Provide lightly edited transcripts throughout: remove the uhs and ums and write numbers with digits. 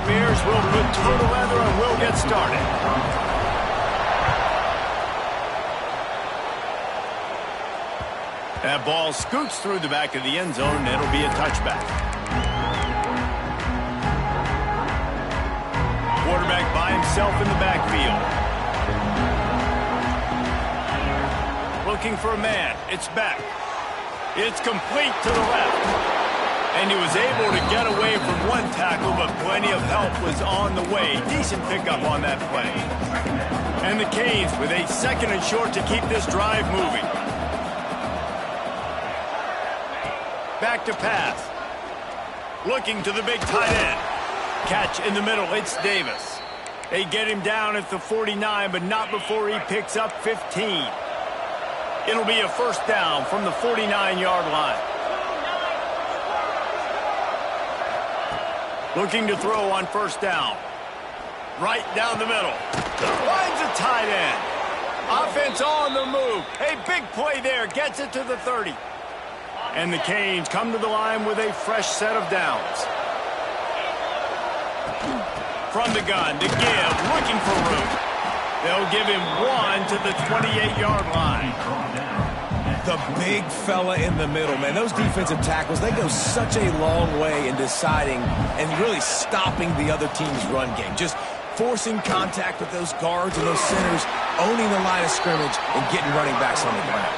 Bears will put toe to leather and we'll get started. That ball scoots through the back of the end zone, and it'll be a touchback. Quarterback by himself in the backfield. Looking for a man. It's back. It's complete to the left. And he was able to get away from one tackle, but plenty of help was on the way. Decent pickup on that play. And the Canes with a 2nd and short to keep this drive moving. Back to pass. Looking to the big tight end. Catch in the middle. It's Davis. They get him down at the 49, but not before he picks up 15. It'll be a first down from the 49-yard line. Looking to throw on first down. Right down the middle. Finds a tight end. Offense on the move. A big play there. Gets it to the 30. And the Canes come to the line with a fresh set of downs. From the gun to give. Looking for room. They'll give him 1 to the 28-yard line. The big fella in the middle, man. Those defensive tackles, they go such a long way in deciding and really stopping the other team's run game. Just forcing contact with those guards and those centers, owning the line of scrimmage, and getting running backs on the ground.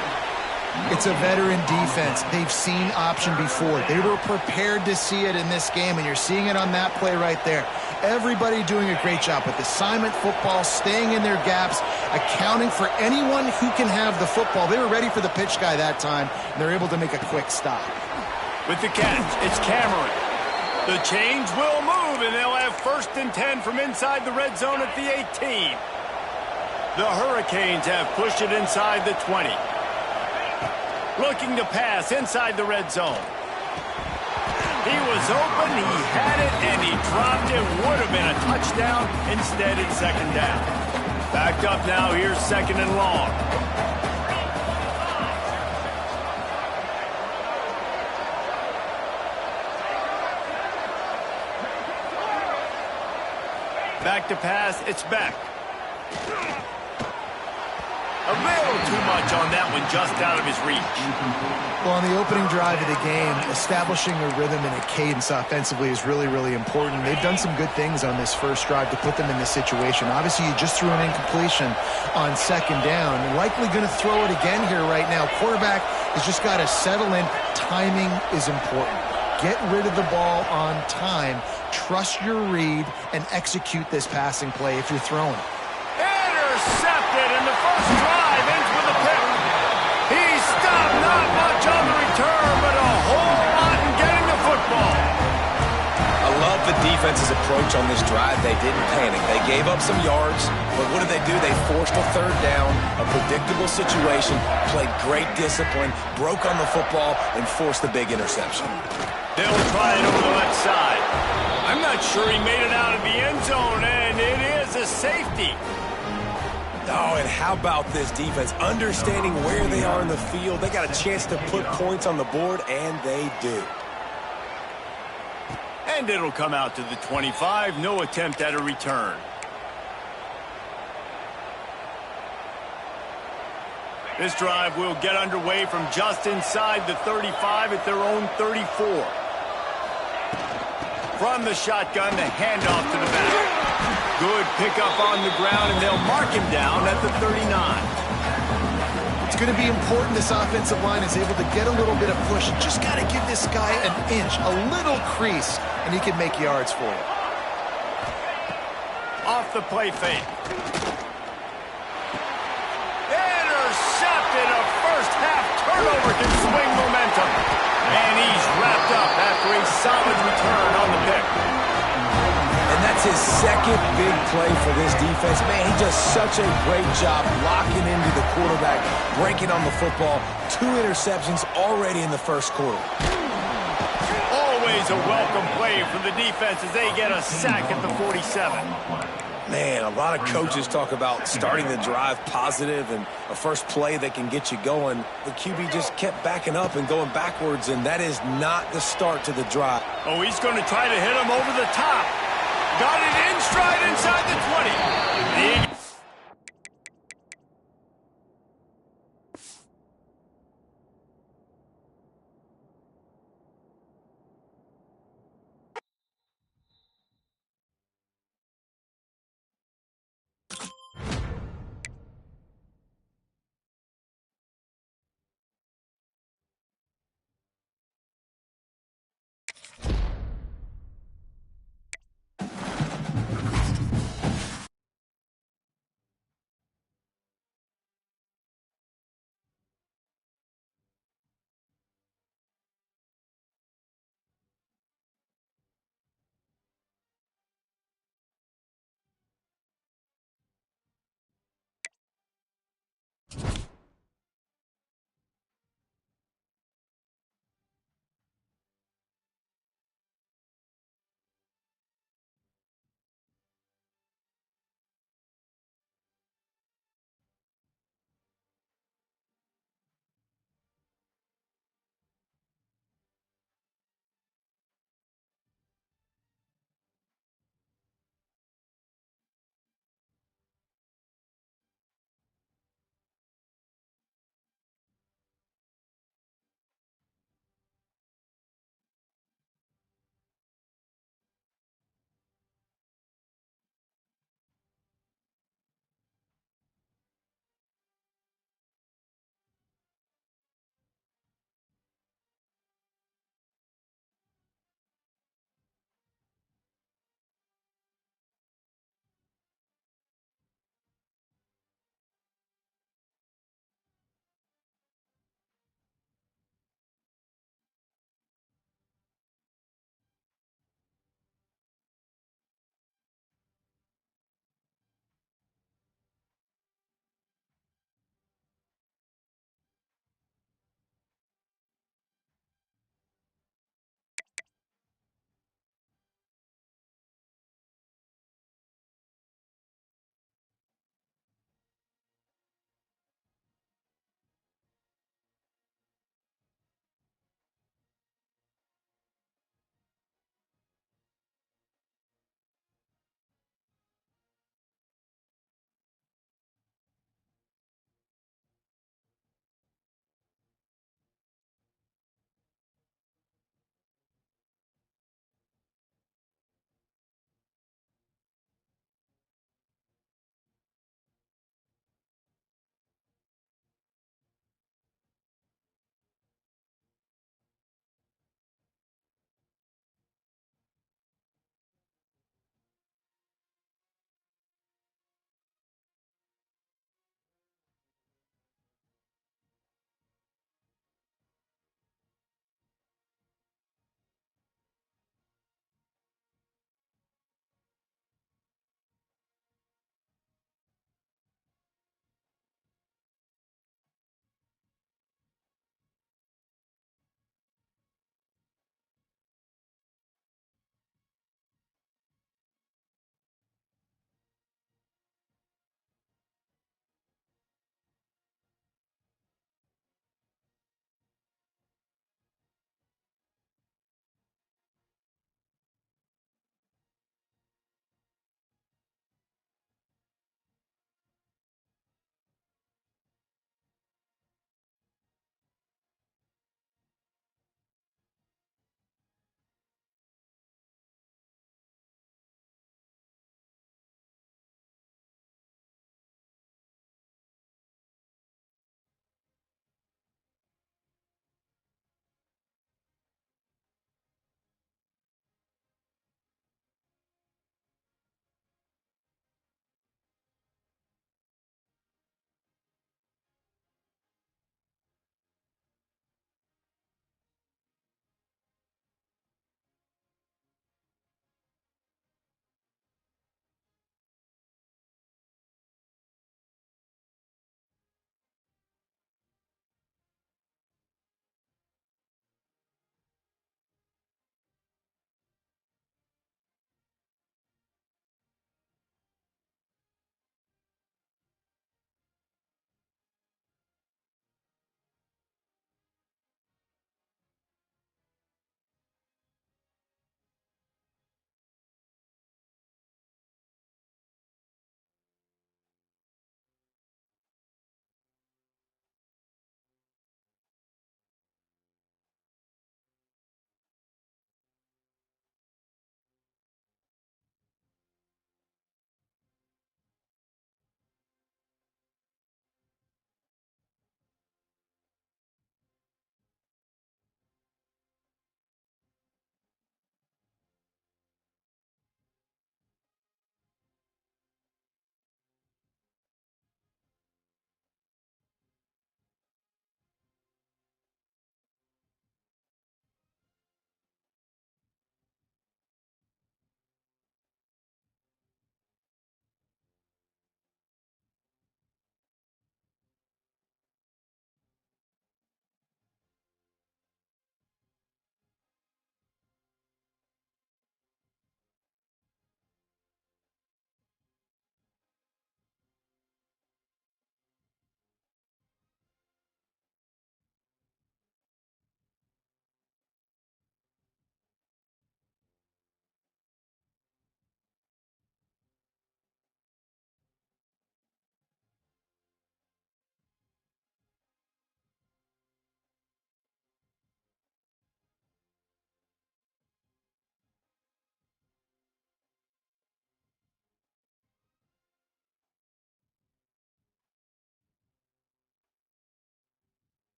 It's a veteran defense. They've seen option before. They were prepared to see it in this game, and you're seeing it on that play right there. Everybody doing a great job with assignment football, staying in their gaps, accounting for anyone who can have the football. They were ready for the pitch guy that time, and they're able to make a quick stop. With the catch, it's Cameron. The chains will move, and they'll have 1st and 10 from inside the red zone at the 18. The Hurricanes have pushed it inside the 20. Looking to pass inside the red zone. He was open, he had it, and he dropped it. Would have been a touchdown. Instead, it's 2nd down. Backed up now, here's 2nd and long. Back to pass, it's back. A little too much on that one, just out of his reach. Well, on the opening drive of the game, establishing a rhythm and a cadence offensively is really, really important. They've done some good things on this first drive to put them in this situation. Obviously, you just threw an incompletion on 2nd down. Likely going to throw it again here right now. Quarterback has just got to settle in. Timing is important. Get rid of the ball on time. Trust your read and execute this passing play if you're throwing. Intercepted, and the first drive ends with a pick. He stopped, not much on the return, but a whole lot in getting the football. I love the defense's approach on this drive. They didn't panic. They gave up some yards, but what did they do? They forced a 3rd down, a predictable situation, played great discipline, broke on the football, and forced the big interception. They'll try it over the left side. I'm not sure he made it out of the end zone, and it is a safety. Oh, and how about this defense? Understanding where they are in the field. They got a chance to put points on the board, and they do. And it'll come out to the 25. No attempt at a return. This drive will get underway from just inside the 35 at their own 34. From the shotgun, the handoff to the back. Good pickup on the ground, and they'll mark him down at the 39. It's going to be important this offensive line is able to get a little bit of push. You just got to give this guy an inch, a little crease, and he can make yards for you. Off the play fake. Intercepted. A first-half turnover can swing momentum. And he's wrapped up after a solid return on the pick. And that's his 2nd big play for this defense. Man, he does such a great job locking into the quarterback, breaking on the football. 2 interceptions already in the first quarter. Always a welcome play for the defense as they get a sack at the 47. Man, a lot of coaches talk about starting the drive positive and a first play that can get you going. The QB just kept backing up and going backwards, and that is not the start to the drive. Oh, he's going to try to hit him over the top. Got it in stride inside the 20. The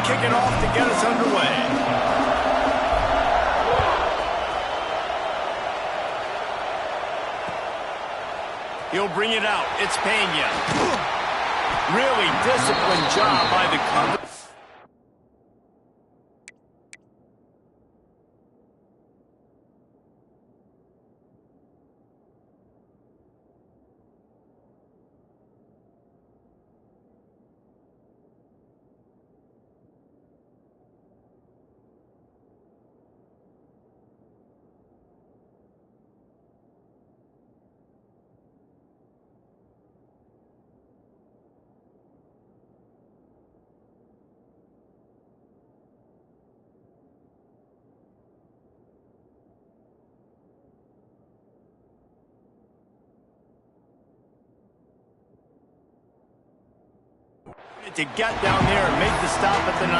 kick it off to get us underway. He'll bring it out. It's Pena. Really disciplined job by the cover. To get down there and make the stop at the 19.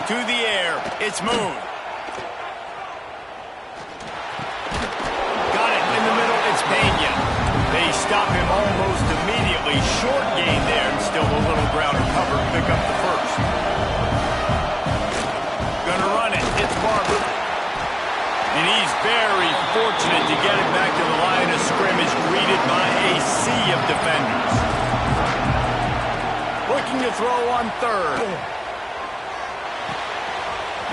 To the air, it's Moon. Got it in the middle, it's Pena. They stop him almost immediately. Short gain there, and still a little ground to cover to pick up the first. Gonna run it, it's Barber. And he's very fortunate to get it back to the line of scrimmage, greeted by a sea of defenders. Looking to throw on third.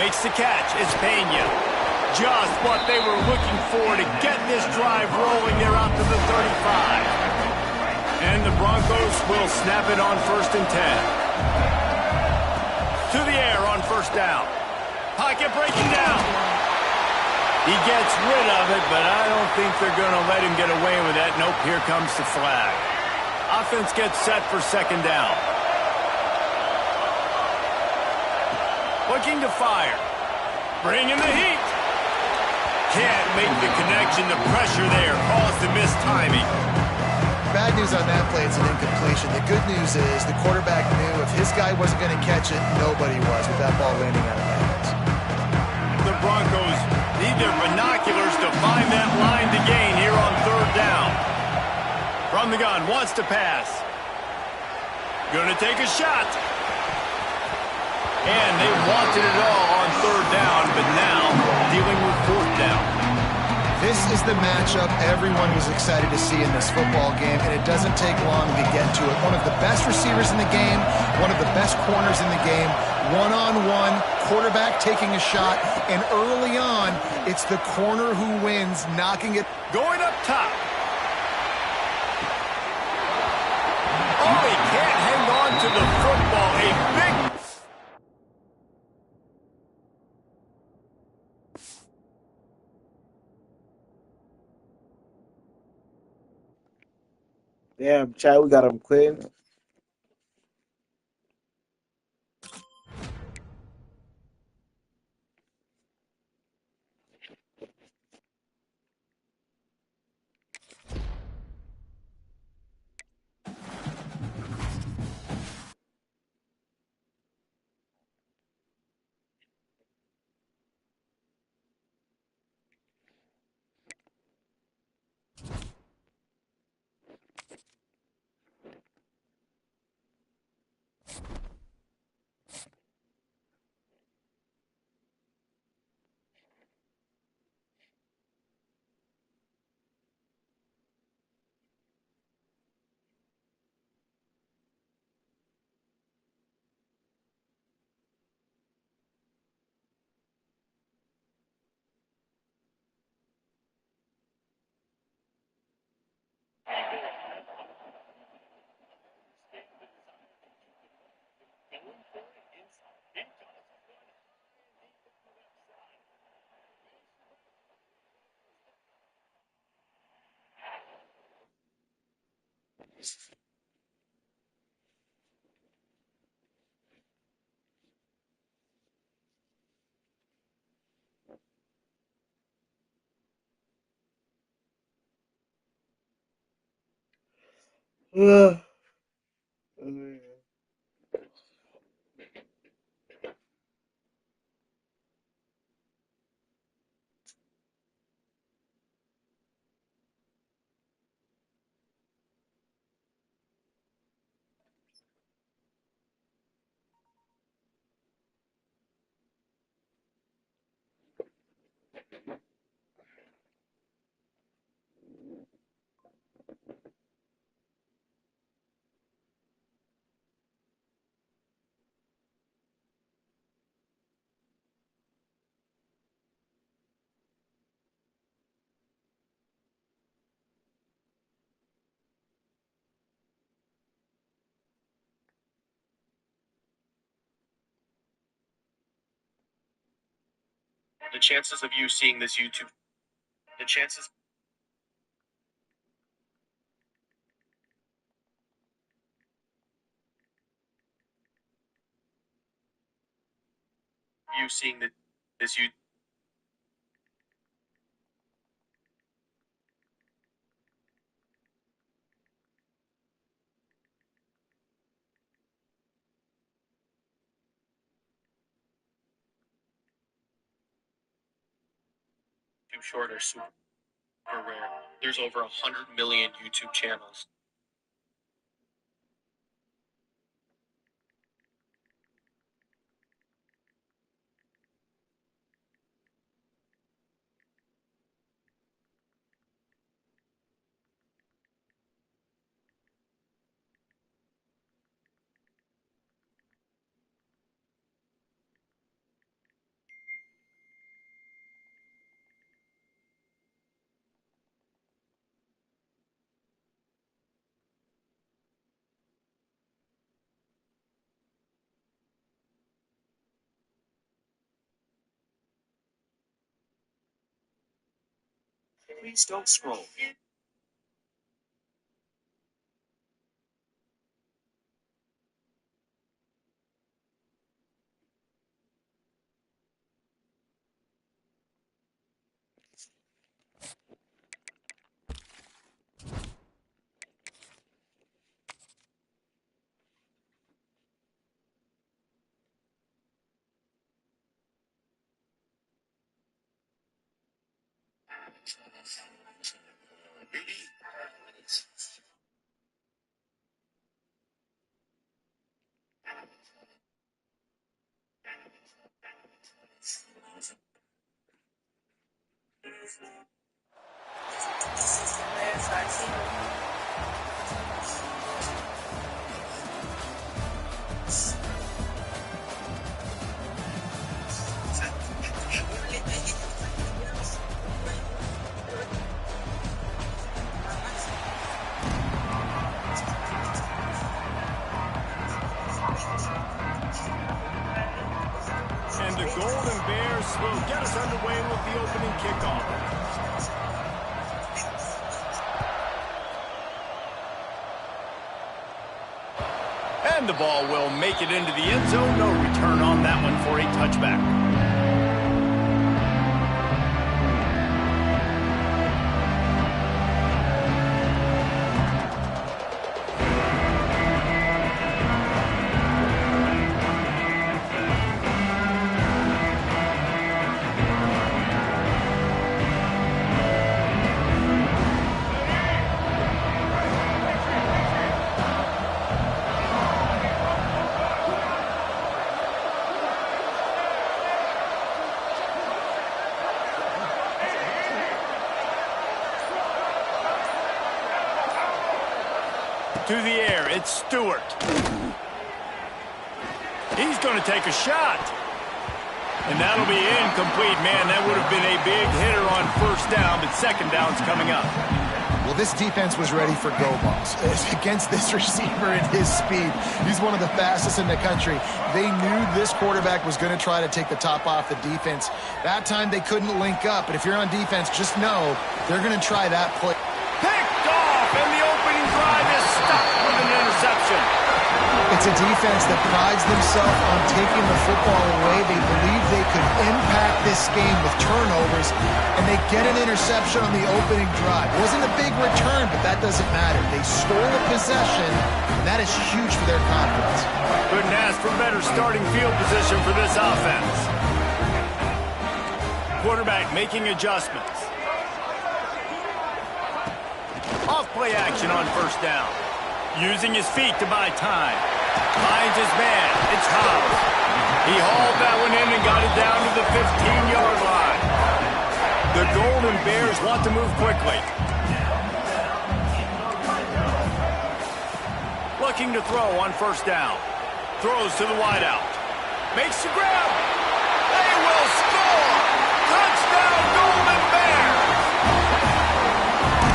Makes the catch. It's Pena. Just what they were looking for to get this drive rolling. They're out to the 35. And the Broncos will snap it on 1st and 10. To the air on 1st down. Pocket breaking down. He gets rid of it, but I don't think they're going to let him get away with that. Nope, here comes the flag. Offense gets set for 2nd down. Looking to fire. Bring in the heat. Can't make the connection. The pressure there caused the missed timing. Bad news on that play, it's an incompletion. The good news is the quarterback knew if his guy wasn't going to catch it, nobody was with that ball landing out of bounds. The Broncos need their binoculars to find that line to gain here on 3rd down. From the gun, wants to pass. Gonna take a shot. And they wanted it all on 3rd down, but now dealing with 4th down. This is the matchup everyone was excited to see in this football game, and it doesn't take long to get to it. One of the best receivers in the game, one of the best corners in the game, one-on-one, quarterback taking a shot, and early on, it's the corner who wins, knocking it. Going up top. Oh, he can't hang on to the football. A big... Damn, Chad, we got him quitting. The chances of you seeing this YouTube, the chances of you seeing this YouTube short are super rare. There's over 100 million YouTube channels. Please don't scroll. And the Golden Bears will get us underway with the opening kickoff. And the ball will make it into the end zone. No return on that one for a touchback. To the air, it's Stewart. He's going to take a shot. And that'll be incomplete. Man, that would have been a big hitter on first down, but second down's coming up. Well, this defense was ready for go balls. Against this receiver and his speed, he's one of the fastest in the country. They knew this quarterback was going to try to take the top off the defense. That time they couldn't link up, but if you're on defense, just know they're going to try that play. Picked off, and the opening drive is stopped with an interception. It's a defense that prides themselves on taking the football away. They believe they could impact this game with turnovers, and they get an interception on the opening drive. It wasn't a big return, but that doesn't matter. They stole a possession, and that is huge for their confidence. Couldn't ask for better starting field position for this offense. Quarterback making adjustments. Off-play action on first down. Using his feet to buy time. Finds his man. It's Hobbs. He hauled that one in and got it down to the 15-yard line. The Golden Bears want to move quickly. Looking to throw on first down. Throws to the wideout. Makes the grab. They will score. Touchdown, Golden Bears.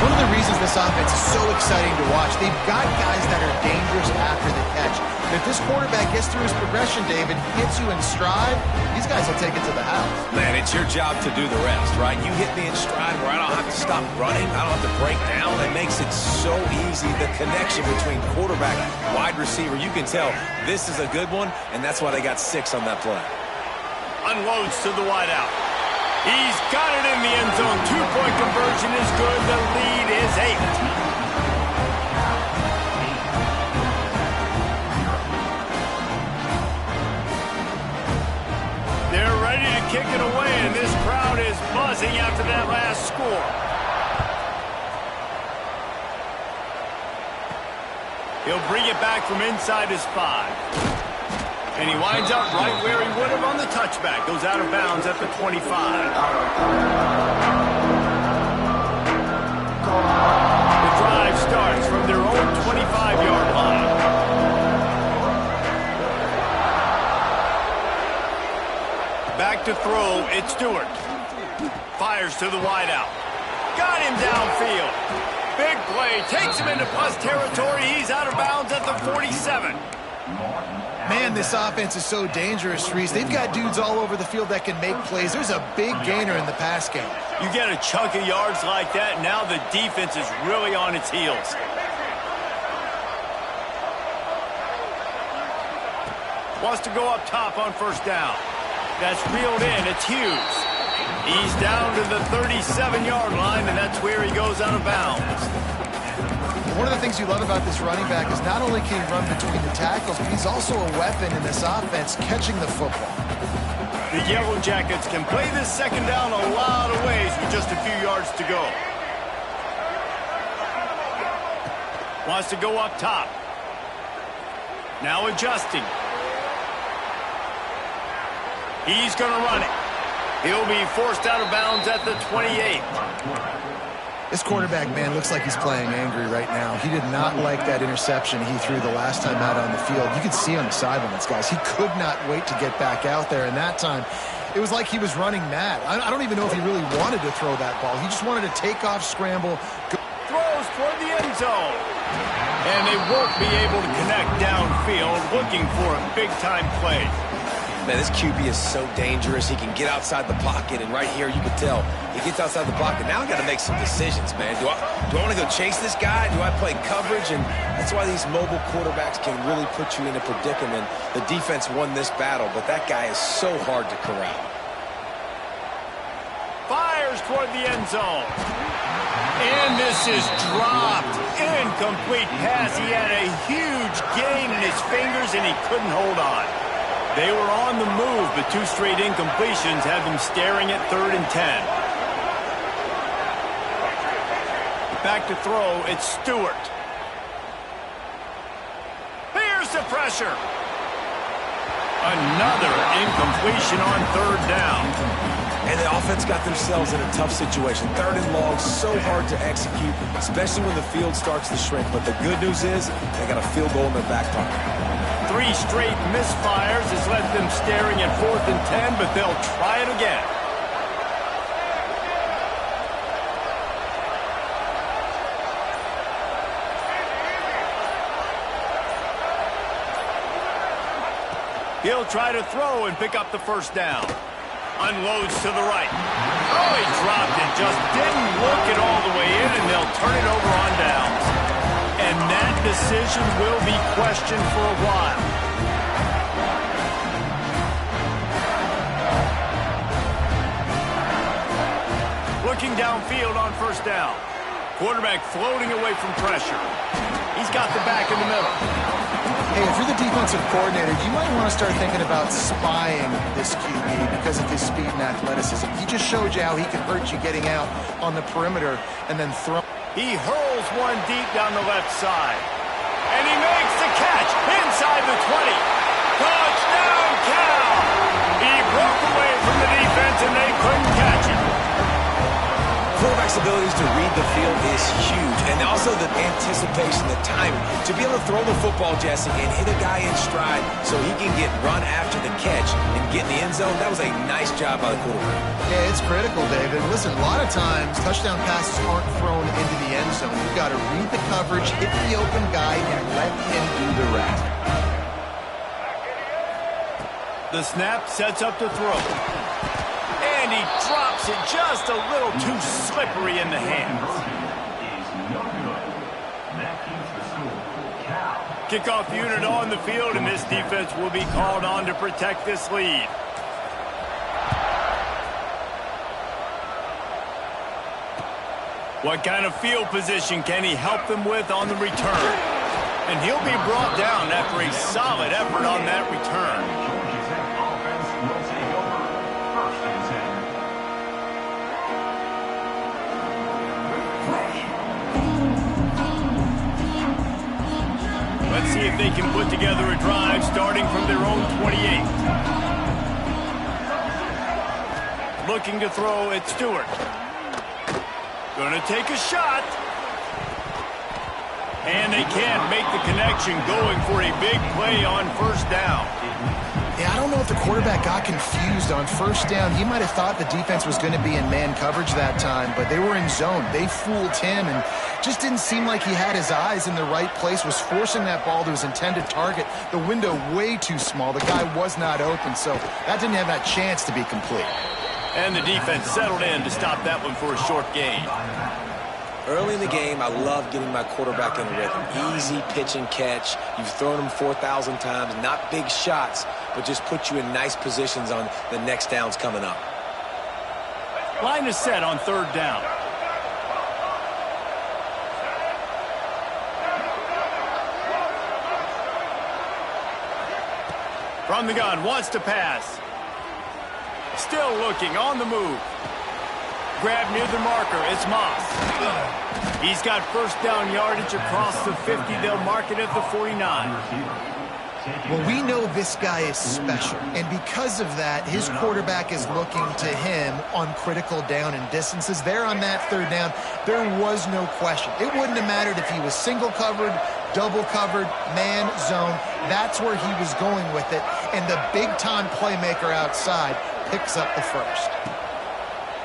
One of the the reasons this offense is so exciting to watch. They've got guys that are dangerous after the catch. And if this quarterback gets through his progression, David, hits you in stride, these guys will take it to the house. Man, it's your job to do the rest, right? You hit me in stride where I don't have to stop running. I don't have to break down. It makes it so easy. The connection between quarterback, wide receiver, you can tell this is a good one, and that's why they got 6 on that play. Unloads to the wideout. He's got it in the end zone. 2-point conversion is good. The lead is 8. They're ready to kick it away, and this crowd is buzzing after that last score. He'll bring it back from inside his 5. And he winds up right where he would have on the touchback. Goes out of bounds at the 25. The drive starts from their own 25-yard line. Back to throw, it's Stewart. Fires to the wideout. Got him downfield. Big play, takes him into plus territory. He's out of bounds at the 47. Man, this offense is so dangerous, Reese. They've got dudes all over the field that can make plays. There's a big gainer in the pass game. You get a chunk of yards like that, now the defense is really on its heels. Wants to go up top on first down. That's reeled in. It's Hughes. He's down to the 37-yard line, and that's where he goes out of bounds. One of the things you love about this running back is not only can he run between the tackles, but he's also a weapon in this offense catching the football. The Yellow Jackets can play this second down a lot of ways with just a few yards to go. Wants to go up top. Now adjusting. He's going to run it. He'll be forced out of bounds at the 28. This quarterback, man, looks like he's playing angry right now. He did not like that interception he threw the last time out on the field. You could see on the sidelines, guys. He could not wait to get back out there, and that time it was like he was running mad. I don't even know if he really wanted to throw that ball. He just wanted to take off, scramble. Throws toward the end zone. And they won't be able to connect downfield, looking for a big-time play. Man, this QB is so dangerous. He can get outside the pocket, and right here you can tell he gets outside the pocket. Now I got to make some decisions, man. Do I want to go chase this guy? Do I play coverage? And that's why these mobile quarterbacks can really put you in a predicament. The defense won this battle, but that guy is so hard to corral. Fires toward the end zone. And this is dropped. Incomplete pass. He had a huge gain in his fingers, and he couldn't hold on. They were on the move, but 2 straight incompletions had them staring at 3rd and 10. Back to throw, it's Stewart. Here's the pressure. Another incompletion on 3rd down. And the offense got themselves in a tough situation. 3rd and long, so hard to execute, especially when the field starts to shrink. But the good news is they got a field goal in their back pocket. 3 straight misfires has left them staring at 4th and 10, but they'll try it again. He'll try to throw and pick up the first down. Unloads to the right. Oh, he dropped it. Just didn't look it all the way in, and they'll turn it over on downs. And that decision will be questioned for a while. Looking downfield on first down. Quarterback floating away from pressure. He's got the back in the middle. Hey, if you're the defensive coordinator, you might want to start thinking about spying this QB because of his speed and athleticism. He just showed you how he can hurt you getting out on the perimeter and then throw. He hurls one deep down the left side. And he makes the catch inside the 20. Touchdown, Cal! He broke away from the defense and they couldn't catch him. Quarterback's abilities to read the field is huge. And also the anticipation, the timing. To be able to throw the football, Jesse, and hit a guy in stride so he can get run after the catch and get in the end zone, that was a nice job by the quarterback. Yeah, it's critical, David. Listen, a lot of times touchdown passes aren't thrown into the end zone. You've got to read the coverage, hit the open guy, and let him do the rest. The snap sets up to throw. And he drops it just a little too slippery in the hands. Kickoff unit on the field, and this defense will be called on to protect this lead. What kind of field position can he help them with on the return? And he'll be brought down after a solid effort on that return. Let's see if they can put together a drive starting from their own 28. Looking to throw at Stewart. Going to take a shot. And they can't make the connection, going for a big play on first down. Yeah, I don't know if the quarterback got confused on first down. He might have thought the defense was going to be in man coverage that time, but they were in zone. They fooled him and just didn't seem like he had his eyes in the right place, was forcing that ball to his intended target. The window way too small. The guy was not open, so that didn't have that chance to be complete. And the defense settled in to stop that one for a short gain. Early in the game, I love getting my quarterback in rhythm. Easy pitch and catch. You've thrown them 4,000 times. Not big shots, but just put you in nice positions on the next downs coming up. Line is set on third down. From the gun, wants to pass. Still looking, on the move. Grab near the marker, it's Moss. He's got first down yardage across the 50. They'll mark it at the 49. Well, we know this guy is special, and because of that, his quarterback is looking to him on critical down and distances. There on that third down, there was no question. It wouldn't have mattered if he was single covered, double covered, man, zone. That's where he was going with it, and the big-time playmaker outside picks up the first.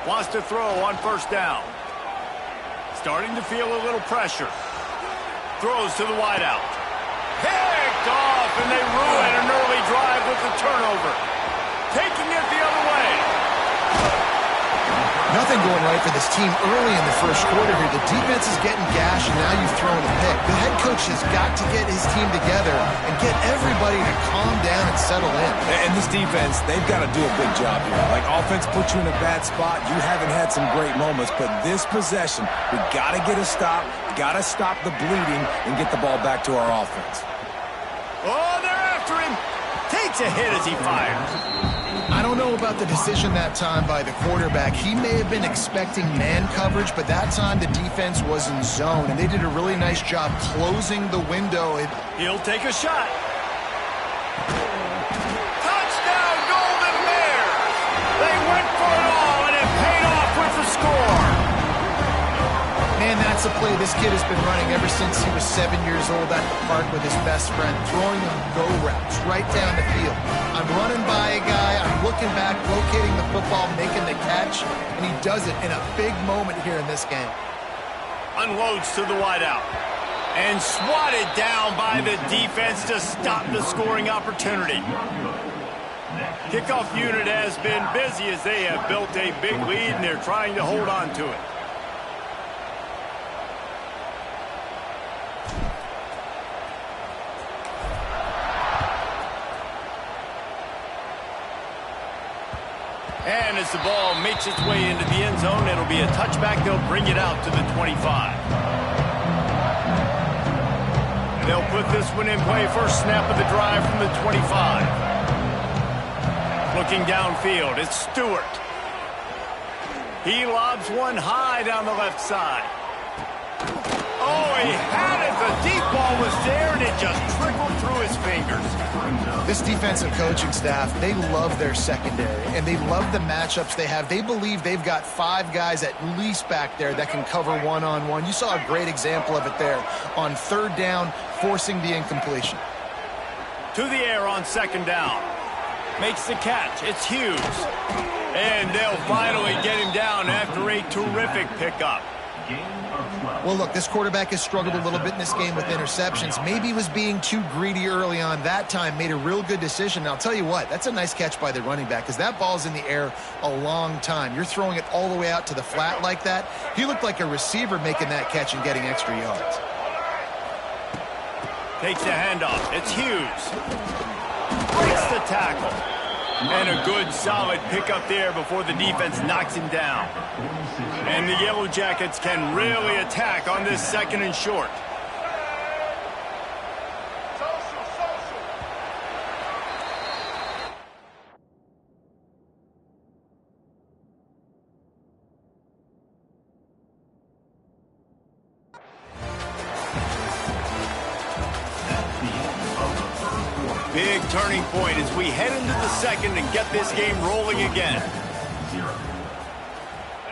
Wants to throw on first down. Starting to feel a little pressure. Throws to the wideout. Picked off, and they ruin an early drive with the turnover. Taking it the other way. Nothing going right for this team early in the first quarter here. The defense is getting gashed, and now you've thrown a pick. The head coach has got to get his team together and get everybody to calm down and settle in. And this defense, they've got to do a big job here. Like, offense put you in a bad spot. You haven't had some great moments, but this possession, we got to get a stop, got to stop the bleeding, and get the ball back to our offense. Oh, they're after him. Takes a hit as he fires. I don't know about the decision that time by the quarterback. He may have been expecting man coverage, but that time the defense was in zone, and they did a really nice job closing the window. He'll take a shot. Touchdown, Golden Bears! They went for it all, and it paid off with the score. Man, that's a play this kid has been running ever since he was 7 years old at the park with his best friend, throwing them go routes right down the field. I'm running by a guy, I'm looking back, locating the football, making the catch, and he does it in a big moment here in this game. Unloads to the wideout. And swatted down by the defense to stop the scoring opportunity. Kickoff unit has been busy as they have built a big lead, and they're trying to hold on to it. And as the ball makes its way into the end zone, it'll be a touchback. They'll bring it out to the 25. They'll put this one in play. First snap of the drive from the 25. Looking downfield, it's Stewart. He lobs one high down the left side. Oh, he had it. The deep ball was there, and it just trickled through his fingers. This defensive coaching staff, they love their secondary, and they love the matchups they have. They believe they've got 5 guys at least back there that can cover one-on-one. You saw a great example of it there on 3rd down, forcing the incompletion. To the air on 2nd down. Makes the catch. It's Hughes. And they'll finally get him down after a terrific pickup. Well, look, this quarterback has struggled a little bit in this game with interceptions. Maybe he was being too greedy early on. That time made a real good decision. And I'll tell you what, that's a nice catch by the running back because that ball's in the air a long time. You're throwing it all the way out to the flat like that. He looked like a receiver making that catch and getting extra yards. Takes the handoff. It's Hughes. Breaks the tackle. And a good, solid pickup there before the defense knocks him down. And the Yellow Jackets can really attack on this 2nd and short. Big turning point as we head into the 2nd and get this game rolling again.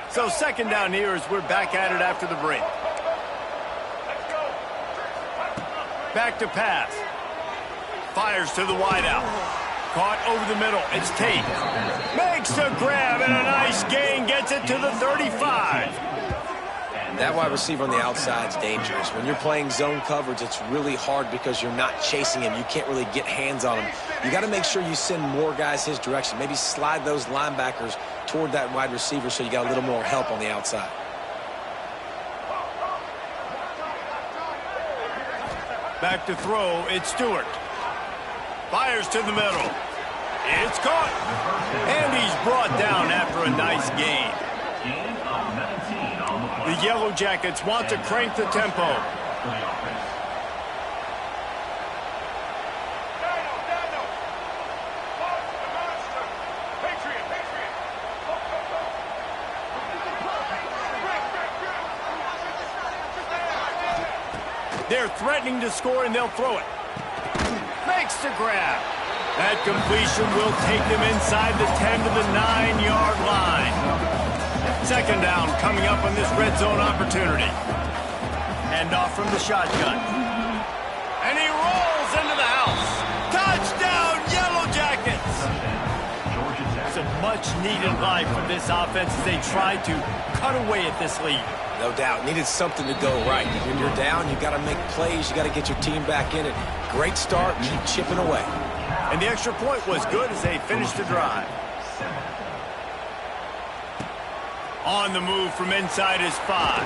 So 2nd down here as we're back at it after the break. Back to pass. Fires to the wideout. Caught over the middle. It's Tate. Makes the grab and a nice gain. Gets it to the 35. That wide receiver on the outside is dangerous. When you're playing zone coverage, it's really hard because you're not chasing him. You can't really get hands on him. You got to make sure you send more guys his direction. Maybe slide those linebackers toward that wide receiver so you got a little more help on the outside. Back to throw. It's Stewart. Fires to the middle. It's caught. And he's brought down after a nice gain. The Yellow Jackets want to crank the tempo. They're threatening to score, and they'll throw it. Makes the grab. That completion will take them inside the 10 to the 9-yard line. 2nd down coming up on this red zone opportunity. Hand off from the shotgun. And he rolls into the house. Touchdown, Yellow Jackets! It's a much-needed life for this offense as they try to cut away at this lead. No doubt. Needed something to go right. When you're down, you got to make plays. You got to get your team back in it. Great start. Keep chipping away. And the extra point was good as they finished the drive. On the move from inside his 5.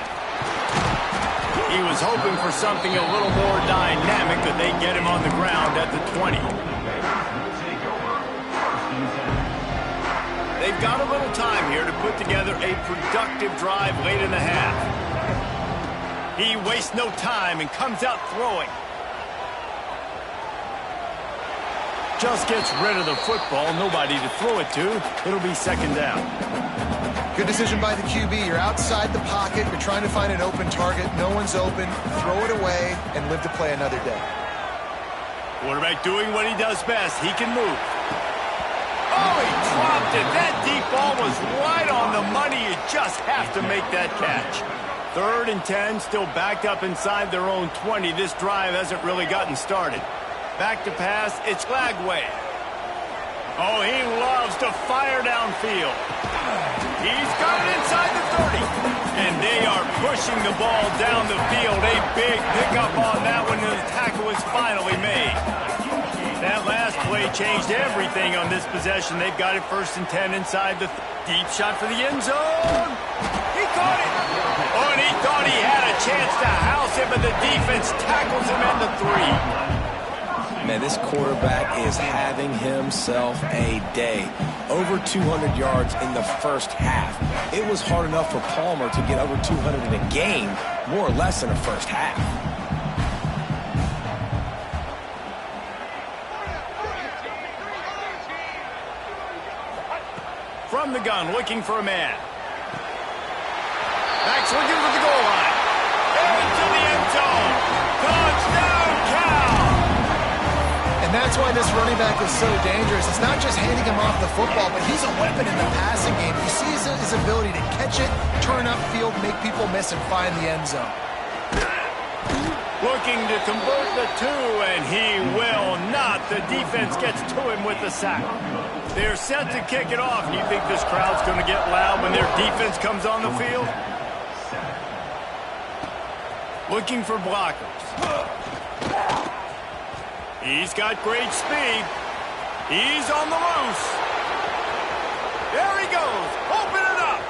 He was hoping for something a little more dynamic, but they get him on the ground at the 20. They've got a little time here to put together a productive drive late in the half. He wastes no time and comes out throwing. Just gets rid of the football. Nobody to throw it to. It'll be 2nd down. Good decision by the QB. You're outside the pocket. You're trying to find an open target. No one's open. Throw it away and live to play another day. Quarterback doing what he does best. He can move. Oh, he dropped it. That deep ball was right on the money. You just have to make that catch. 3rd and 10, still backed up inside their own 20. This drive hasn't really gotten started. Back to pass. It's Lagway. Oh, he loves to fire downfield. He's got it inside the 30. And they are pushing the ball down the field. A big pickup on that one, and the tackle is finally made. That last play changed everything on this possession. They've got it 1st and 10 inside the deep shot for the end zone. He caught it. Oh, and he thought he had a chance to house it, but the defense tackles him at the 3. Man, this quarterback is having himself a day. Over 200 yards in the first half. It was hard enough for Palmer to get over 200 in a game, more or less in the first half. From the gun, looking for a man. Backs looking for the goal line. Into the end And that's why this running back is so dangerous. It's not just handing him off the football, but he's a weapon in the passing game. You see his ability to catch it, turn upfield, make people miss, and find the end zone. Looking to convert the two, and he will not. The defense gets to him with the sack. They're set to kick it off. Do you think this crowd's going to get loud when their defense comes on the field? Looking for blockers. He's got great speed. He's on the loose. There he goes. Open it up.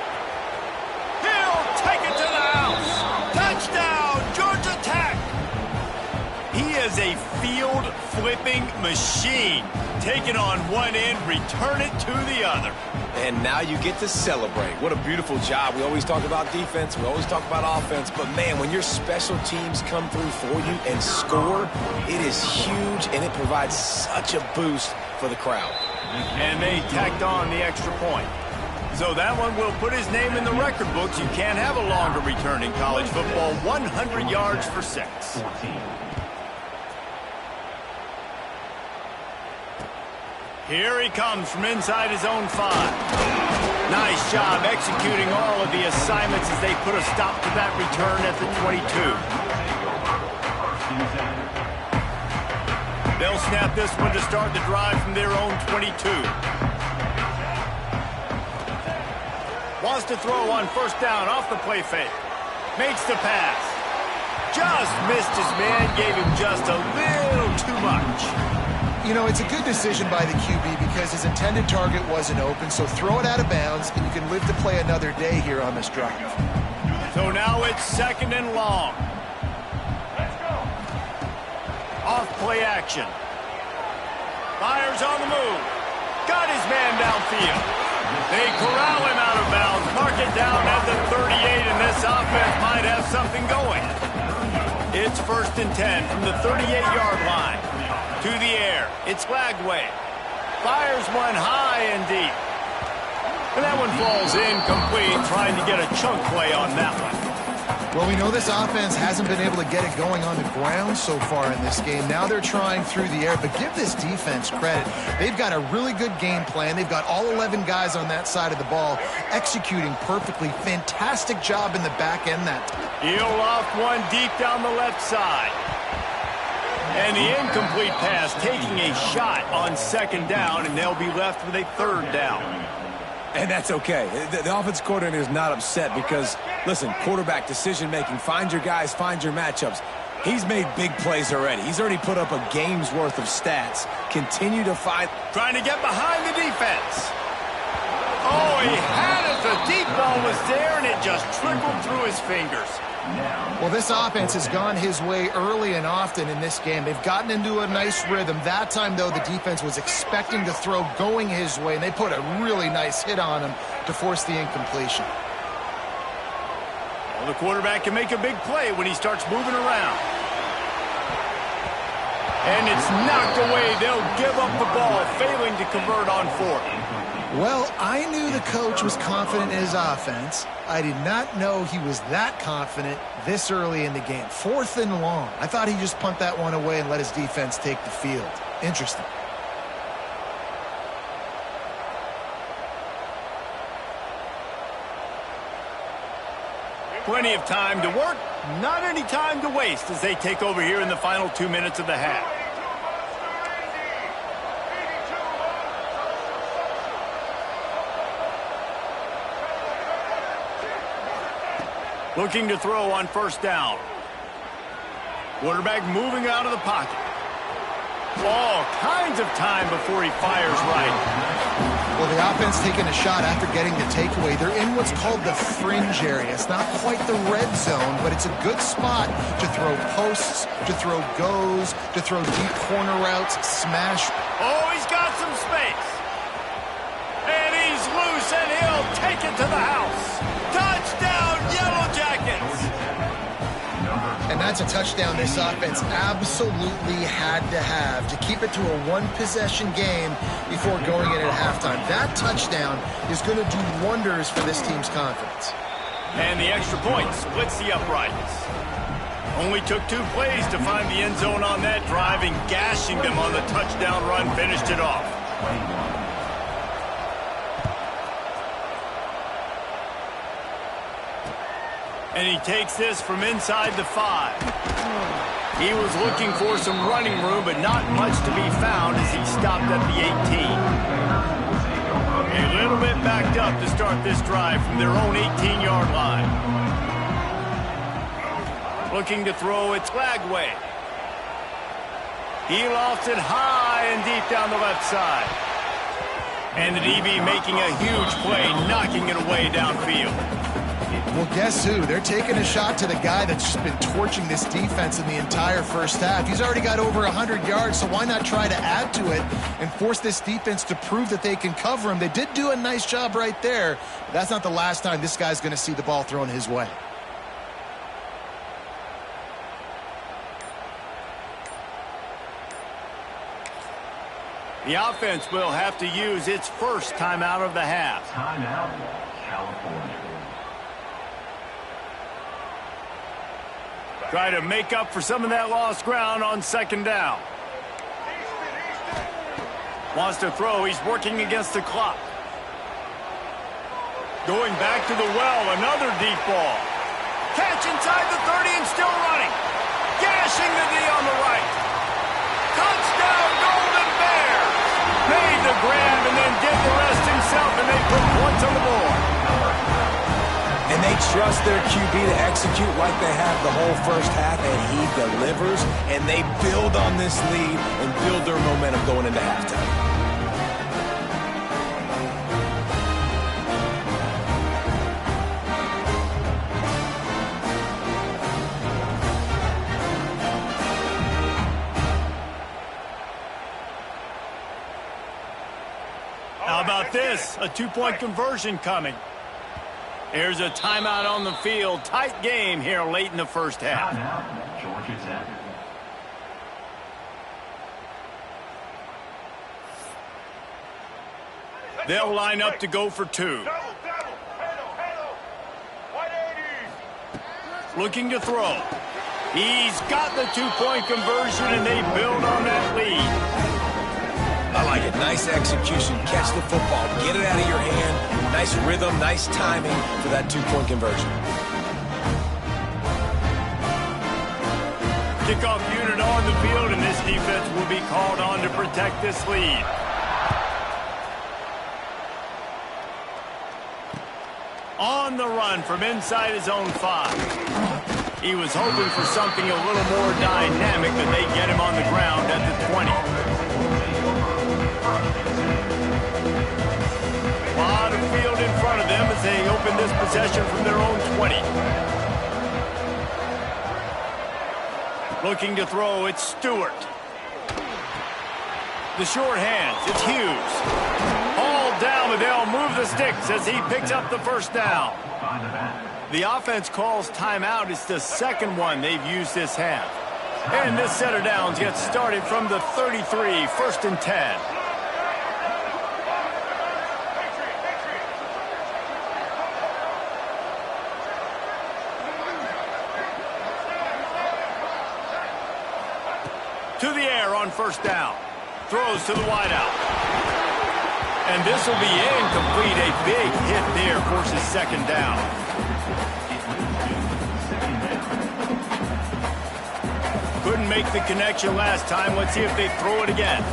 He'll take it to the house. Touchdown, Georgia Tech. He is a field-flipping machine. Take it on one end, return it to the other. And now you get to celebrate. What a beautiful job. We always talk about defense. We always talk about offense. But, man, when your special teams come through for you and score, it is huge, and it provides such a boost for the crowd. And they tacked on the extra point. So that one will put his name in the record books. You can't have a longer return in college football. 100 yards for 6. Here he comes from inside his own 5. Nice job executing all of the assignments as they put a stop to that return at the 22. They'll snap this one to start the drive from their own 22. Wants to throw on first down off the play fake. Makes the pass. Just missed his man, gave him just a little too much. You know, it's a good decision by the QB because his intended target wasn't open, so throw it out of bounds, and you can live to play another day here on this drive. So now it's 2nd and long. Off play action. Fires on the move. Got his man downfield. They corral him out of bounds, mark it down at the 38, and this offense might have something going. It's 1st and 10 from the 38-yard line. To the air, it's Lagway. Fires one high and deep. And that one falls incomplete, trying to get a chunk play on that one. Well, we know this offense hasn't been able to get it going on the ground so far in this game. Now they're trying through the air, but give this defense credit. They've got a really good game plan. They've got all 11 guys on that side of the ball executing perfectly. Fantastic job in the back end that time. He'll loft one deep down the left side. And the incomplete pass taking a shot on 2nd down, and they'll be left with a 3rd down. And that's okay. The offensive coordinator is not upset because, listen, quarterback decision-making, find your guys, find your matchups. He's made big plays already. He's already put up a game's worth of stats. Continue to fight. Trying to get behind the defense. Oh, he had it. The deep ball was there, and it just trickled through his fingers. Well, this offense has gone his way early and often in this game. They've gotten into a nice rhythm. That time, though, the defense was expecting to throw going his way, and they put a really nice hit on him to force the incompletion. Well, the quarterback can make a big play when he starts moving around. And it's knocked away. They'll give up the ball, failing to convert on 4th. Well, I knew the coach was confident in his offense. I did not know he was that confident this early in the game. 4th and long. I thought he'd just punt that one away and let his defense take the field. Interesting. Plenty of time to work, not any time to waste as they take over here in the final 2 minutes of the half. Looking to throw on first down. Quarterback moving out of the pocket. All kinds of time before he fires right. Well, the offense taking a shot after getting the takeaway. They're in what's called the fringe area. It's not quite the red zone, but it's a good spot to throw posts, to throw goes, to throw deep corner routes, smash. Oh, he's got some space. And he's loose, and he'll take it to the house. Touchdown, Yellow Jackets! And that's a touchdown this offense absolutely had to have to keep it to a one-possession game before going in at halftime. That touchdown is going to do wonders for this team's confidence. And the extra point splits the uprights. Only took 2 plays to find the end zone on that drive, and gashing them on the touchdown run finished it off. And he takes this from inside the 5. He was looking for some running room, but not much to be found as he stopped at the 18. A little bit backed up to start this drive from their own 18-yard line. Looking to throw, it's Lagway. He lofts it high and deep down the left side. And the DB making a huge play, knocking it away downfield. Well, guess who? They're taking a shot to the guy that's just been torching this defense in the entire first half. He's already got over 100 yards, so why not try to add to it and force this defense to prove that they can cover him? They did do a nice job right there, but that's not the last time this guy's going to see the ball thrown his way. The offense will have to use its first timeout of the half. Timeout, California. Try to make up for some of that lost ground on second down. Wants to throw. He's working against the clock. Going back to the well. Another deep ball. Catch inside the 30 and still running. Gashing the D on the right. Touchdown, Golden Bears. Made the grab and then did the rest himself, and they put points on the board. And they trust their QB to execute like they have the whole first half, and he delivers, and they build on this lead and build their momentum going into halftime. How about this? A 2-point conversion coming. Here's a timeout on the field. Tight game here late in the first half. Georgia Tech. They'll line up to go for 2. Looking to throw. He's got the 2-point conversion, and they build on that lead. I like it. Nice execution. Catch the football. Get it out of your hand. Nice rhythm, nice timing for that 2-point conversion. Kickoff unit on the field, and this defense will be called on to protect this lead. On the run from inside his own 5. He was hoping for something a little more dynamic, but they get him on the ground at the 20. A lot of field in front of them as they open this possession from their own 20. Looking to throw, it's Stewart. The short hands, it's Hughes. All down, but they'll move the sticks as he picks up the first down. The offense calls timeout. It's the second one they've used this half. And this set of downs gets started from the 33, 1st and 10. To the air on first down. Throws to the wideout. And this will be incomplete. A big hit there forces second down. Couldn't make the connection last time. Let's see if they throw it again.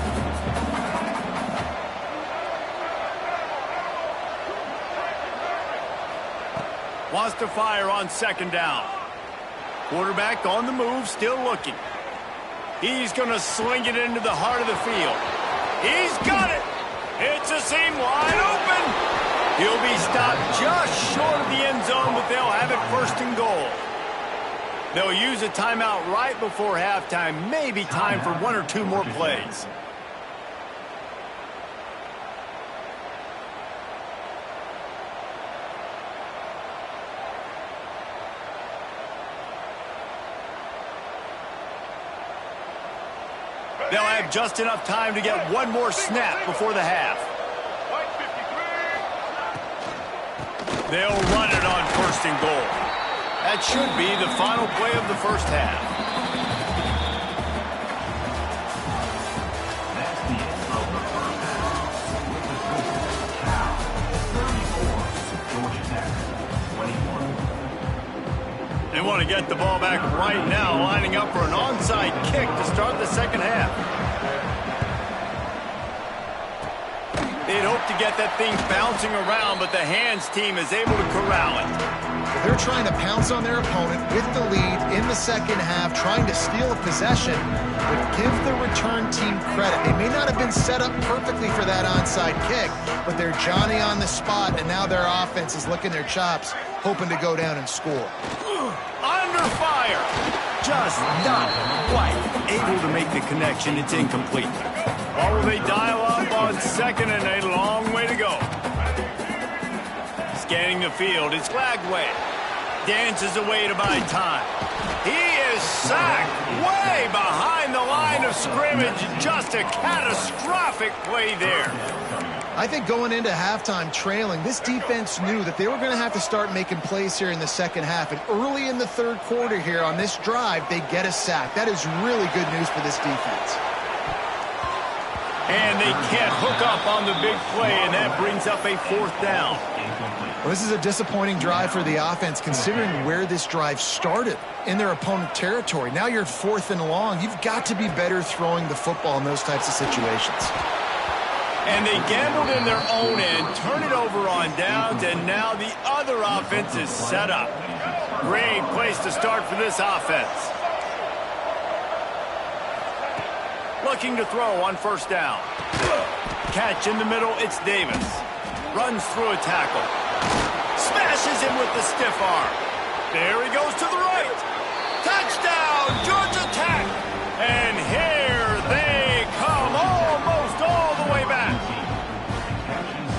Wants to fire on second down. Quarterback on the move, still looking. He's going to sling it into the heart of the field. He's got it. It's a seam wide open. He'll be stopped just short of the end zone, but they'll have it 1st and goal. They'll use a timeout right before halftime. Maybe time for 1 or 2 more plays. They'll have just enough time to get 1 more snap before the half. They'll run it on 1st and goal. That should be the final play of the first half. That's the end of the first half. With the score, Cal 34, Georgia Tech 21. They want to get the ball back right now, lining up for an onside kick to start the second half. They'd hope to get that thing bouncing around, but the hands team is able to corral it. They're trying to pounce on their opponent with the lead in the second half, trying to steal a possession, but give the return team credit. They may not have been set up perfectly for that onside kick, but they're Johnny on the spot, and now their offense is licking their chops, hoping to go down and score. Under fire. Just not quite able to make the connection. It's incomplete. Or will they dial up on second and a long way to go? Scanning the field, it's Glagway. Dances away to buy time. He is sacked way behind the line of scrimmage. Just a catastrophic play there. I think going into halftime trailing, this defense knew that they were going to have to start making plays here in the second half. And early in the third quarter here on this drive, they get a sack. That is really good news for this defense. And they can't hook up on the big play, and that brings up a fourth down. Well, this is a disappointing drive for the offense, considering where this drive started in their opponent territory. Now you're 4th and long. You've got to be better throwing the football in those types of situations. And they gambled in their own end, turn it over on downs, and now the other offense is set up. Great place to start for this offense. Looking to throw on first down. Catch in the middle, it's Davis. Runs through a tackle. Smashes him with the stiff arm. There he goes to the right. Touchdown, Georgia Tech. And here they come, almost all the way back.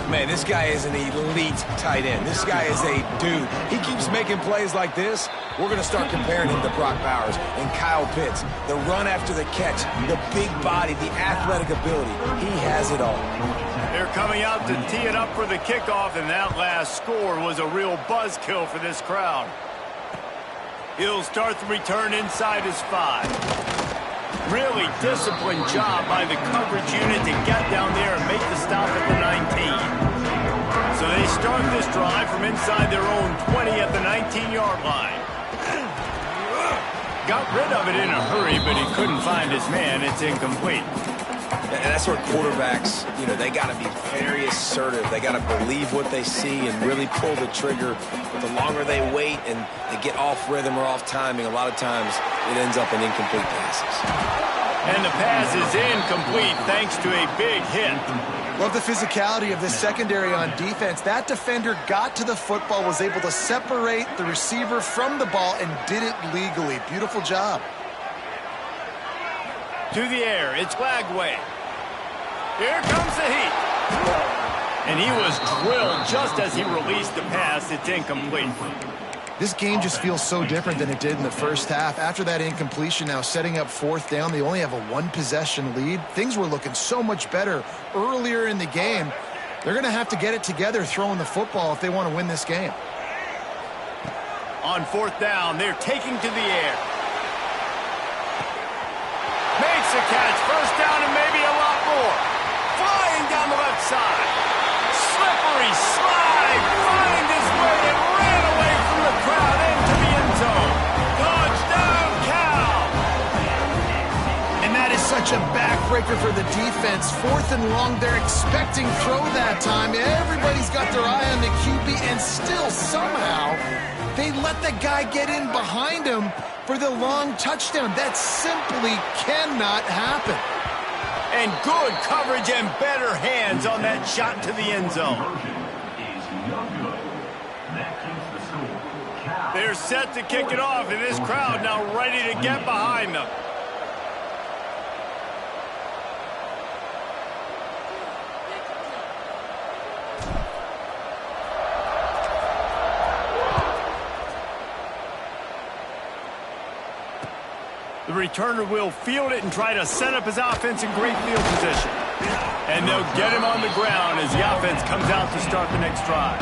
Man, this guy is an elite tight end. This guy is a dude. He keeps making plays like this. We're going to start comparing him to Brock Bowers and Kyle Pitts. The run after the catch, the big body, the athletic ability. He has it all. They're coming out to tee it up for the kickoff, and that last score was a real buzzkill for this crowd. He'll start the return inside his 5. Really disciplined job by the coverage unit to get down there and make the stop at the 19. So they start this drive from inside their own 20 at the 19-yard line. Got rid of it in a hurry, but he couldn't find his man. It's incomplete. And that's where quarterbacks, they got to be very assertive. They got to believe what they see and really pull the trigger. But the longer they wait and they get off rhythm or off timing, a lot of times it ends up in incomplete passes. And the pass is incomplete thanks to a big hit. Love the physicality of this secondary on defense. That defender got to the football, was able to separate the receiver from the ball, and did it legally. Beautiful job. To the air, it's Glagway. Here comes the heat. And he was drilled just as he released the pass. It's incomplete. This game just feels so different than it did in the first half. After that incompletion, now setting up 4th down, they only have a 1-possession lead. Things were looking so much better earlier in the game. They're going to have to get it together throwing the football if they want to win this game. On 4th down, they're taking to the air. Makes a catch, first down and maybe a lot more. Flying down the left side. Slippery slide, find his way and ran away from the crowd into the end zone. Touchdown, Cal! And that is such a backbreaker for the defense. 4th and long, they're expecting throw that time. Everybody's got their eye on the QB, and still somehow they let the guy get in behind him for the long touchdown. That simply cannot happen. And good coverage and better hands on that shot to the end zone. They're set to kick it off, and this crowd now ready to get behind them. The returner will field it and try to set up his offense in great field position. And they'll get him on the ground as the offense comes out to start the next drive.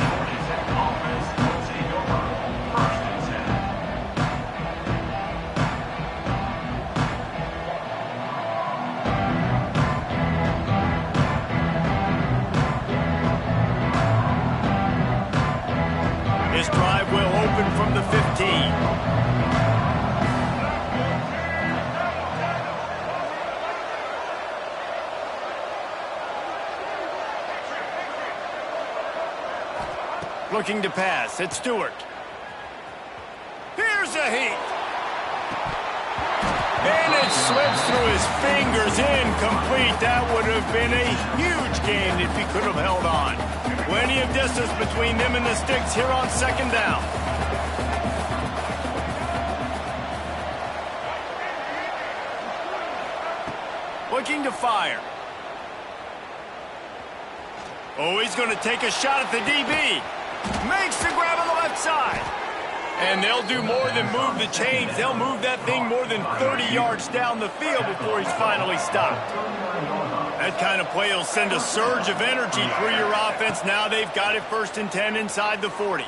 from the 15. Looking to pass. It's Stewart. Here's a heat. And it slips through his fingers. Incomplete. That would have been a huge gain if he could have held on. Plenty of distance between them and the sticks here on second down. Looking to fire. Oh, he's going to take a shot at the DB. Makes the grab on the left side. And they'll do more than move the chains. They'll move that thing more than 30 yards down the field before he's finally stopped. That kind of play will send a surge of energy through your offense. Now they've got it 1st and 10 inside the 40.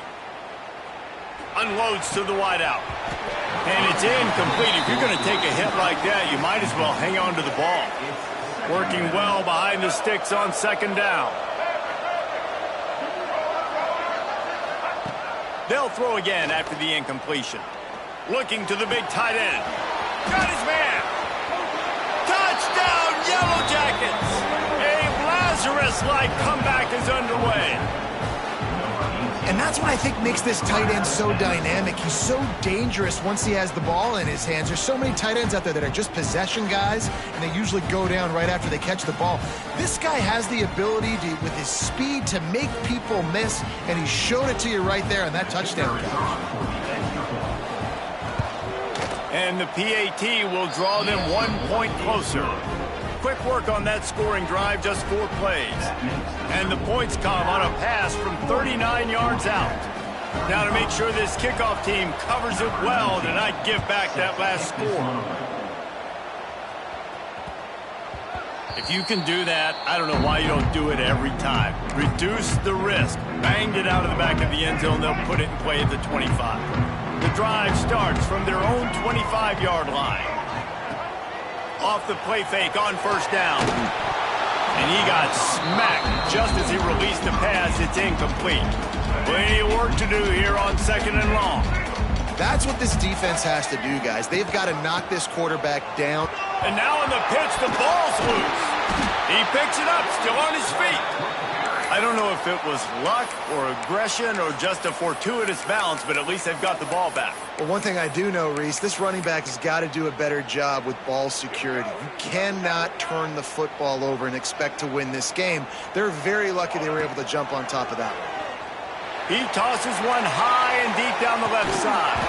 Unloads to the wideout. And it's incomplete. If you're going to take a hit like that, you might as well hang on to the ball. Working well behind the sticks on second down. They'll throw again after the incompletion. Looking to the big tight end. Got his man. Touchdown, Yellow Jackets. A Lazarus-like comeback is underway. And that's what I think makes this tight end so dynamic. He's so dangerous once he has the ball in his hands. There's so many tight ends out there that are just possession guys, and they usually go down right after they catch the ball. This guy has the ability to, with his speed, to make people miss, and he showed it to you right there on that touchdown catch. And the PAT will draw them 1 point closer. Quick work on that scoring drive, just 4 plays. And the points come on a pass from 39 yards out. Now to make sure this kickoff team covers it well to not give back that last score. If you can do that, I don't know why you don't do it every time. Reduce the risk. Banged it out of the back of the end zone. They'll put it in play at the 25. The drive starts from their own 25-yard line. Off the play fake on 1st down. And he got smacked just as he released the pass. It's incomplete. Plenty of work to do here on 2nd and long. That's what this defense has to do, guys. They've got to knock this quarterback down. And now on the pitch, the ball's loose. He picks it up, still on his feet. I don't know if it was luck or aggression or just a fortuitous bounce, but at least they've got the ball back. Well, one thing I do know, Reese, this running back has got to do a better job with ball security. You cannot turn the football over and expect to win this game. They're very lucky they were able to jump on top of that one. He tosses one high and deep down the left side.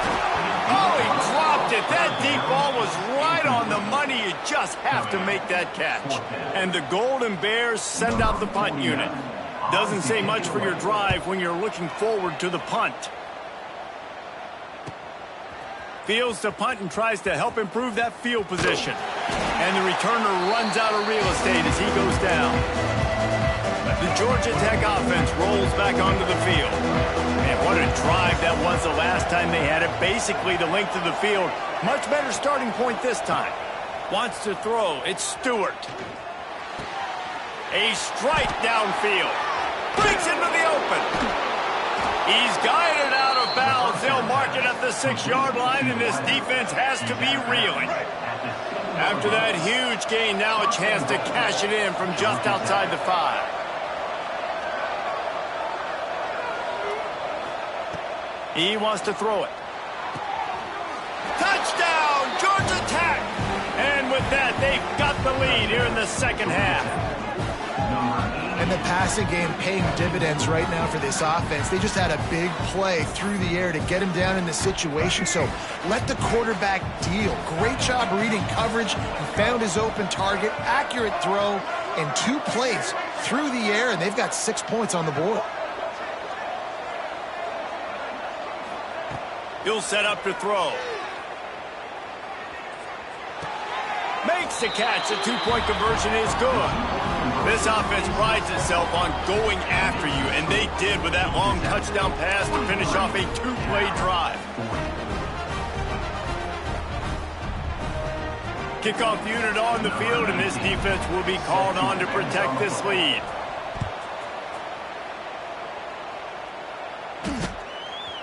Oh, he dropped it. That deep ball was right on the money. You just have to make that catch. And the Golden Bears send out the punt unit. Doesn't say much for your drive when you're looking forward to the punt. Fields to punt and tries to help improve that field position. And the returner runs out of real estate as he goes down. The Georgia Tech offense rolls back onto the field. And what a drive that was the last time they had it. Basically the length of the field. Much better starting point this time. Wants to throw. It's Stewart. A strike downfield. Breaks into the open. He's guided out of bounds. They'll mark it at the 6-yard line, and this defense has to be reeling. After that huge gain, now a chance to cash it in from just outside the 5. He wants to throw it. Touchdown, Georgia Tech! And with that, they've got the lead here in the second half. And the passing game paying dividends right now for this offense. They just had a big play through the air to get him down in this situation. So let the quarterback deal. Great job reading coverage. He found his open target, accurate throw, and 2 plays through the air, and they've got 6 points on the board. He'll set up to throw. Makes the catch. The 2-point conversion is good. This offense prides itself on going after you, and they did with that long touchdown pass to finish off a 2-play drive. Kickoff unit on the field, and this defense will be called on to protect this lead.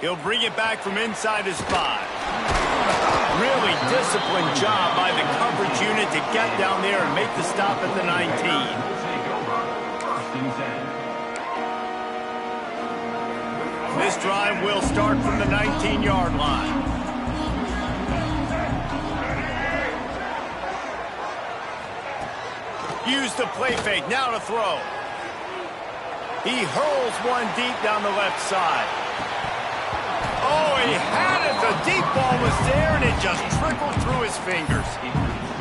He'll bring it back from inside his 5. Really disciplined job by the coverage unit to get down there and make the stop at the 19. This drive will start from the 19-yard line. Use the play fake, now to throw. He hurls one deep down the left side. Oh, he had it. The deep ball was there, and it just trickled through his fingers.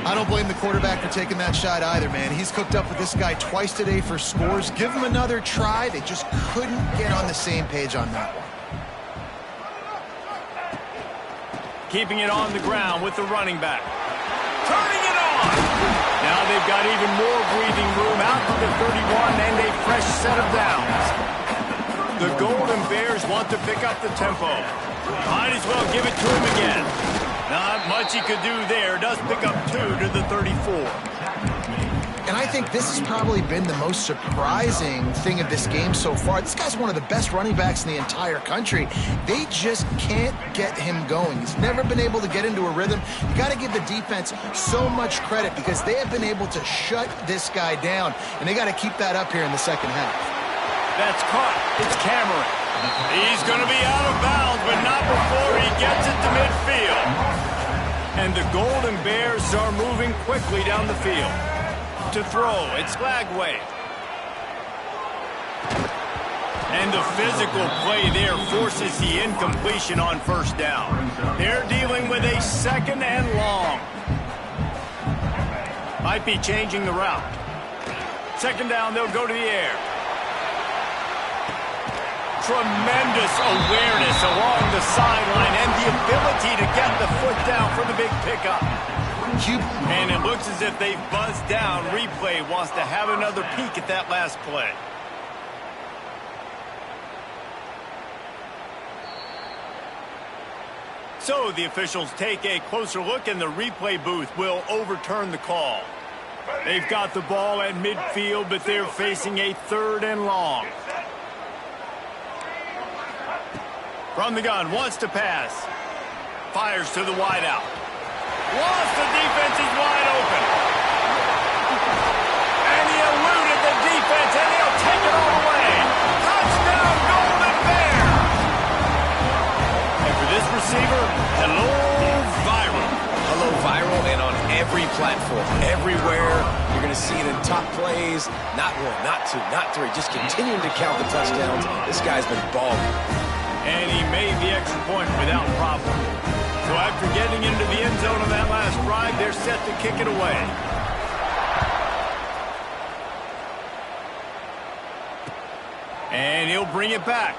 I don't blame the quarterback for taking that shot either, man. He's cooked up with this guy twice today for scores. Give him another try. They just couldn't get on the same page on that one. Keeping it on the ground with the running back. Turning it on. Now they've got even more breathing room out to the 31 and a fresh set of downs. The Golden Bears want to pick up the tempo. Might as well give it to him again. Not much he could do there. Does pick up 2 to the 34. And I think this has probably been the most surprising thing of this game so far. This guy's one of the best running backs in the entire country. They just can't get him going. He's never been able to get into a rhythm. You got to give the defense so much credit because they have been able to shut this guy down, and they got to keep that up here in the second half. That's caught. It's Cameron. He's going to be out of bounds, but not before he gets it to midfield. And the Golden Bears are moving quickly down the field. To throw, it's Lagway. And the physical play there forces the incompletion on first down. They're dealing with a 2nd and long. Might be changing the route. 2nd down, they'll go to the air. Tremendous awareness along the sideline and the ability to get the foot down for the big pickup. And it looks as if they've buzzed down. Replay wants to have another peek at that last play. So the officials take a closer look, and the replay booth will overturn the call. They've got the ball at midfield, but they're facing a 3rd and long. From the gun, wants to pass. Fires to the wideout. Lost, the defense is wide open. And he eluded the defense, and he'll take it all the way. Touchdown, Golden Bear. And for this receiver, hello, viral. Hello, viral, and on every platform, everywhere. You're going to see it in top plays. Not 1, not 2, not 3. Just continuing to count the touchdowns. This guy's been balling. And he made the extra point without problem. So after getting into the end zone on that last drive, they're set to kick it away. And he'll bring it back.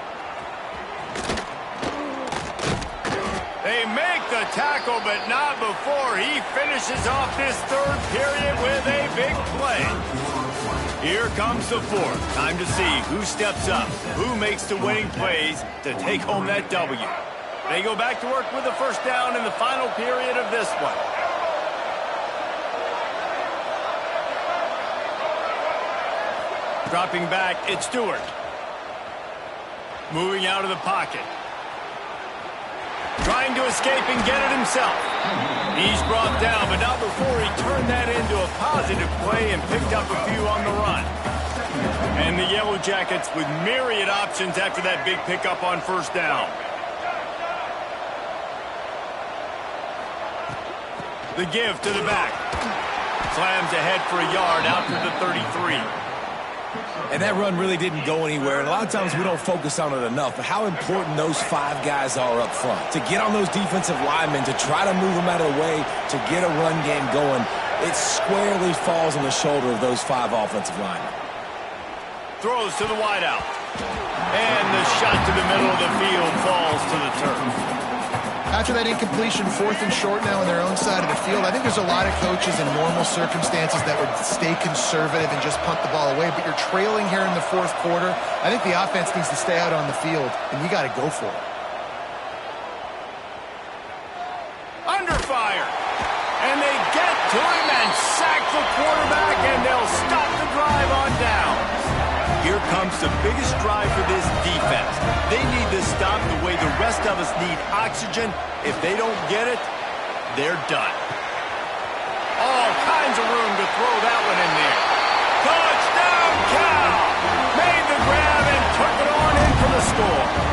They make the tackle, but not before he finishes off this 3rd period with a big play. Here comes the 4th. Time to see who steps up, who makes the winning plays to take home that W. They go back to work with the 1st down in the final period of this one. Dropping back, it's Stewart. Moving out of the pocket. Trying to escape and get it himself. He's brought down, but not before he turned that into a positive play and picked up a few on the run. And the Yellow Jackets with myriad options after that big pickup on 1st down. The give to the back. Slams ahead for a yard out to the 33. And that run really didn't go anywhere. And a lot of times we don't focus on it enough, but how important those 5 guys are up front. To get on those defensive linemen, to try to move them out of the way, to get a run game going, it squarely falls on the shoulder of those 5 offensive linemen. Throws to the wideout. And the shot to the middle of the field falls to the turf. After that incompletion, 4th and short now on their own side of the field, I think there's a lot of coaches in normal circumstances that would stay conservative and just punt the ball away, but you're trailing here in the 4th quarter. I think the offense needs to stay out on the field, and you got to go for it. Under fire. And they get to him and sack the quarterback, and they'll stop the drive on down. Here here comes the biggest drive for this defense. They need to stop the way the rest of us need oxygen. If they don't get it, they're done. All kinds of room to throw that one in there. Touchdown, Cal! Made the grab and took it on in for the score.